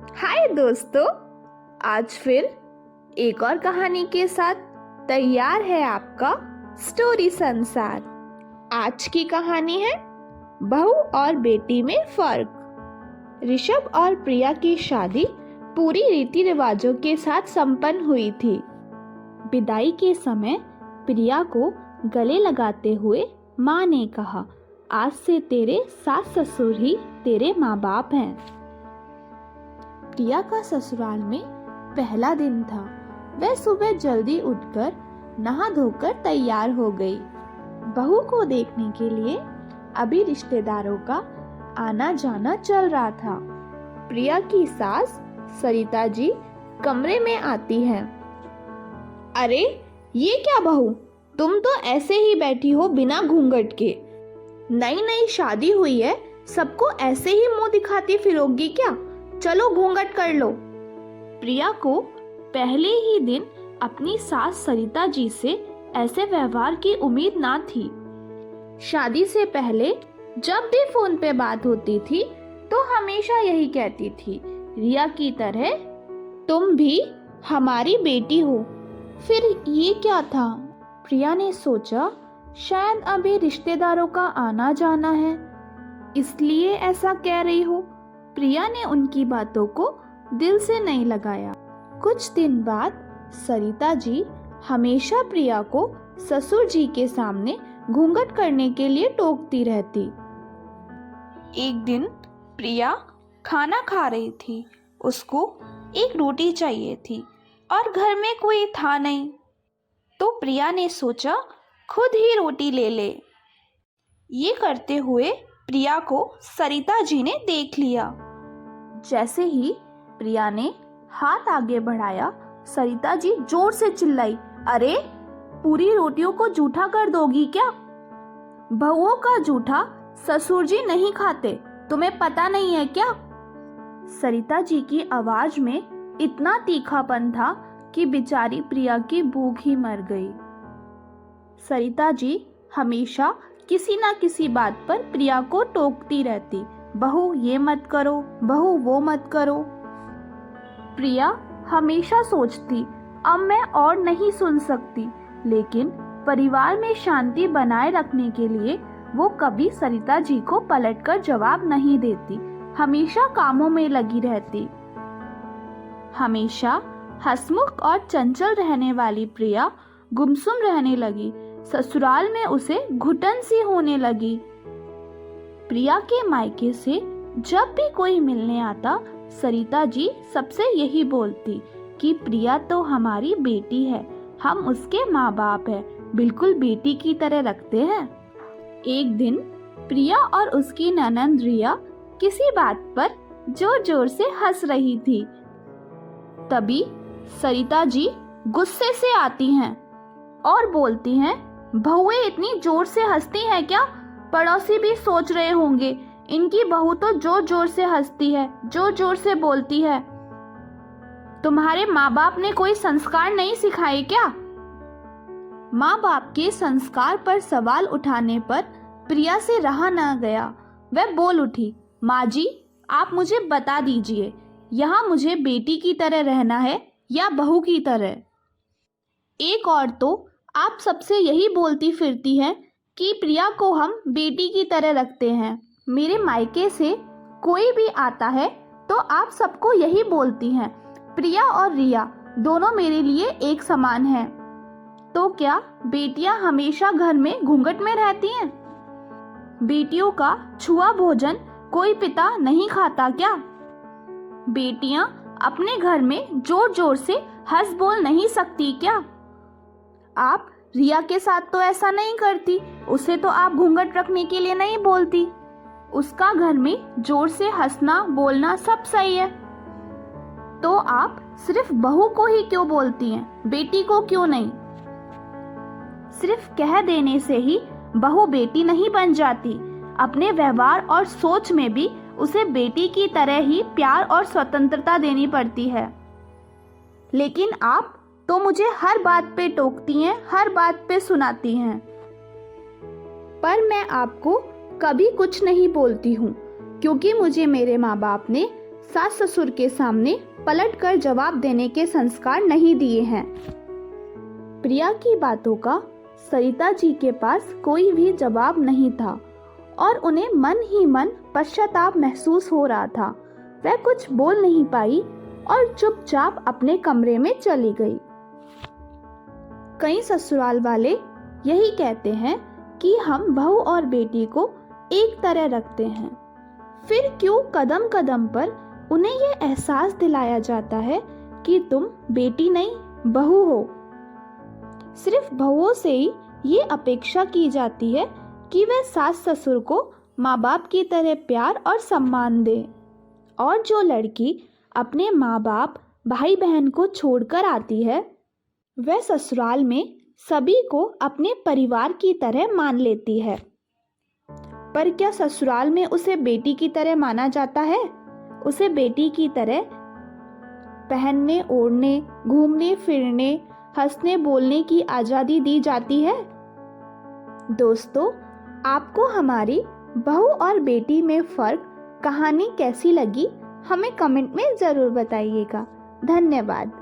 हाय दोस्तों, आज फिर एक और कहानी के साथ तैयार है आपका स्टोरी संसार। आज की कहानी है बहू और बेटी में फर्क। ऋषभ और प्रिया की शादी पूरी रीति रिवाजों के साथ संपन्न हुई थी। विदाई के समय प्रिया को गले लगाते हुए माँ ने कहा, आज से तेरे सास ससुर ही तेरे माँ बाप हैं। प्रिया का ससुराल में पहला दिन था। वह सुबह जल्दी उठकर नहा धोकर तैयार हो गई। बहू को देखने के लिए अभी रिश्तेदारों का आना जाना चल रहा था। प्रिया की सास सरिता जी कमरे में आती हैं। अरे ये क्या बहू, तुम तो ऐसे ही बैठी हो बिना घूंघट के। नई नई शादी हुई है, सबको ऐसे ही मुंह दिखाती फिरोगी क्या? चलो घूंघट कर लो। प्रिया को पहले ही दिन अपनी सास सरिता जी से ऐसे व्यवहार की उम्मीद ना थी। शादी से पहले जब भी फोन पे बात होती थी तो हमेशा यही कहती थी, रिया की तरह तुम भी हमारी बेटी हो। फिर ये क्या था? प्रिया ने सोचा, शायद अभी रिश्तेदारों का आना जाना है, इसलिए ऐसा कह रही हो। प्रिया ने उनकी बातों को दिल से नहीं लगाया। कुछ दिन बाद सरिता जी हमेशा प्रिया को ससुर जी के सामने घूंघट करने के लिए टोकती रहती। एक दिन प्रिया खाना खा रही थी। उसको एक रोटी चाहिए थी और घर में कोई था नहीं, तो प्रिया ने सोचा खुद ही रोटी ले ले। ये करते हुए प्रिया को सरिता जी ने देख लिया। जैसे ही प्रिया ने हाथ आगे बढ़ाया, सरिता जी जोर से चिल्लाई, अरे पूरी रोटियों को जूठा कर दोगी क्या? बहुओं का जूठा ससुर जी नहीं खाते, तुम्हें पता नहीं है क्या? सरिता जी की आवाज में इतना तीखापन था कि बेचारी प्रिया की भूख ही मर गई। सरिता जी हमेशा किसी ना किसी बात पर प्रिया को टोकती रहती, बहू ये मत करो, बहू वो मत करो। प्रिया हमेशा सोचती, अब मैं और नहीं सुन सकती, लेकिन परिवार में शांति बनाए रखने के लिए वो कभी सरिता जी को पलटकर जवाब नहीं देती, हमेशा कामों में लगी रहती। हमेशा हंसमुख और चंचल रहने वाली प्रिया गुमसुम रहने लगी। ससुराल में उसे घुटन सी होने लगी। प्रिया के मायके से जब भी कोई मिलने आता, सरिता जी सबसे यही बोलती कि प्रिया तो हमारी बेटी है, हम उसके माँ बाप हैं, बिल्कुल बेटी की तरह रखते हैं। एक दिन प्रिया और उसकी ननंद रिया किसी बात पर जोर जोर से हंस रही थी। तभी सरिता जी गुस्से से आती हैं और बोलती हैं, बहुएं इतनी जोर से हंसती हैं क्या? पड़ोसी भी सोच रहे होंगे, इनकी बहू तो जोर जोर से हंसती है, जोर जोर से बोलती है। तुम्हारे माँ बाप ने कोई संस्कार नहीं सिखाए क्या? माँ बाप के संस्कार पर सवाल उठाने पर प्रिया से रहा न गया। वह बोल उठी, माँ जी आप मुझे बता दीजिए, यहाँ मुझे बेटी की तरह रहना है या बहू की तरह? एक और तो आप सबसे यही बोलती फिरती हैं कि प्रिया को हम बेटी की तरह रखते हैं। मेरे मायके से कोई भी आता है तो आप सबको यही बोलती हैं, प्रिया और रिया दोनों मेरे लिए एक समान हैं। तो क्या बेटियां हमेशा घर में घूंघट में रहती हैं? बेटियों का छुआ भोजन कोई पिता नहीं खाता क्या? बेटियां अपने घर में जोर जोर से हंस बोल नहीं सकती क्या? आप रिया के साथ तो ऐसा नहीं करती, उसे तो आप घूंघट रखने के लिए नहीं बोलती। उसका घर में जोर से हंसना बोलना सब सही है, तो आप सिर्फ बहू को ही क्यों बोलती हैं, बेटी को क्यों नहीं? सिर्फ कह देने से ही बहू बेटी नहीं बन जाती, अपने व्यवहार और सोच में भी उसे बेटी की तरह ही प्यार और स्वतंत्रता देनी पड़ती है। लेकिन आप तो मुझे हर बात पे टोकती हैं, हर बात पे सुनाती हैं। पर मैं आपको कभी कुछ नहीं बोलती हूँ, क्योंकि मुझे मेरे माँ बाप ने सास ससुर के सामने पलटकर जवाब देने के संस्कार नहीं दिए हैं। प्रिया की बातों का सरिता जी के पास कोई भी जवाब नहीं था और उन्हें मन ही मन पश्चाताप महसूस हो रहा था। वह कुछ बोल नहीं पाई और चुपचाप अपने कमरे में चली गई। कई ससुराल वाले यही कहते हैं कि हम बहू और बेटी को एक तरह रखते हैं, फिर क्यों कदम कदम पर उन्हें यह एहसास दिलाया जाता है कि तुम बेटी नहीं बहू हो। सिर्फ बहुओं से ही ये अपेक्षा की जाती है कि वे सास ससुर को माँ बाप की तरह प्यार और सम्मान दें, और जो लड़की अपने माँ बाप भाई बहन को छोड़कर आती है वह ससुराल में सभी को अपने परिवार की तरह मान लेती है। पर क्या ससुराल में उसे बेटी की तरह माना जाता है? उसे बेटी की तरह पहनने ओढ़ने, घूमने फिरने, हंसने बोलने की आज़ादी दी जाती है? दोस्तों, आपको हमारी बहू और बेटी में फ़र्क कहानी कैसी लगी हमें कमेंट में ज़रूर बताइएगा। धन्यवाद।